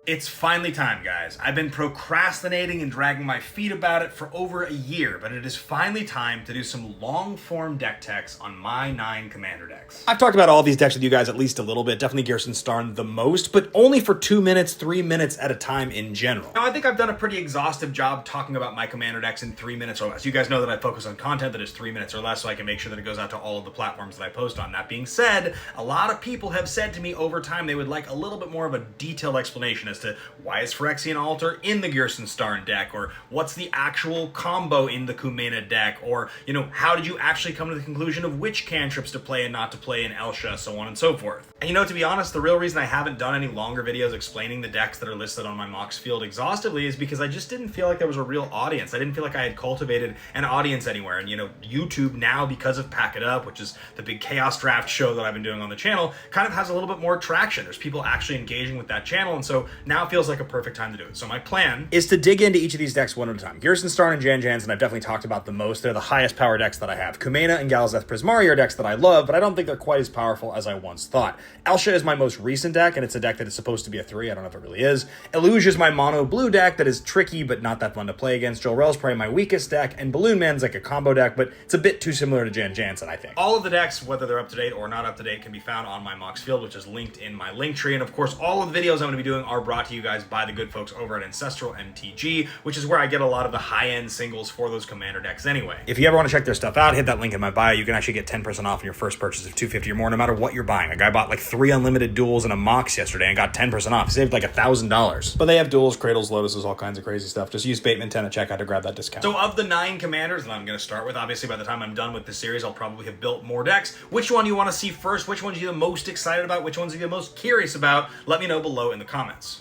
It's finally time, guys. I've been procrastinating and dragging my feet about it for over a year, but it is finally time to do some long-form deck techs on my 9 commander decks. I've talked about all these decks with you guys at least a little bit, definitely Garrison Starn the most, but only for 2 minutes, 3 minutes at a time in general. Now, I think I've done a pretty exhaustive job talking about my commander decks in 3 minutes or less. You guys know that I focus on content that is 3 minutes or less so I can make sure that it goes out to all of the platforms that I post on. That being said, a lot of people have said to me over time they would like a little bit more of a detailed explanation as to why is Phyrexian Altar in the Garrison Starn deck, or what's the actual combo in the Kumena deck, or, you know, how did you actually come to the conclusion of which cantrips to play and not to play in Elsha, so on and so forth. And you know, to be honest, the real reason I haven't done any longer videos explaining the decks that are listed on my Mox Field exhaustively is because I just didn't feel like there was a real audience. I didn't feel like I had cultivated an audience anywhere. And you know, YouTube now, because of Pack It Up, which is the big Chaos Draft show that I've been doing on the channel, kind of has a little bit more traction. There's people actually engaging with that channel, and so now it feels like a perfect time to do it. So my plan is to dig into each of these decks one at a time. Garrison Starn and Jan Jansen I've definitely talked about the most. They're the highest power decks that I have. Kumena and Galazeth Prismari are decks that I love, but I don't think they're quite as powerful as I once thought. Elsha is my most recent deck, and it's a deck that is supposed to be a 3. I don't know if it really is. Eluge is my mono blue deck that is tricky, but not that fun to play against. Jor-El's probably my weakest deck, and Balloon Man's like a combo deck, but it's a bit too similar to Jan Jansen, I think. All of the decks, whether they're up to date or not up to date, can be found on my Mox Field, which is linked in my link tree. And of course, all of the videos I'm going to be doing are brought to you guys by the good folks over at Ancestral MTG, which is where I get a lot of the high-end singles for those commander decks anyway. If you ever want to check their stuff out, hit that link in my bio. You can actually get 10% off on your first purchase of $250 or more, no matter what you're buying. A guy bought like 3 unlimited duels and a Mox yesterday and got 10% off. He saved like $1,000. But they have duels, cradles, lotuses, all kinds of crazy stuff. Just use Bateman10 at checkout to grab that discount. So of the 9 commanders that I'm going to start with, obviously by the time I'm done with the series, I'll probably have built more decks. Which one you want to see first? Which ones are you the most excited about? Which ones are you the most curious about? Let me know below in the comments.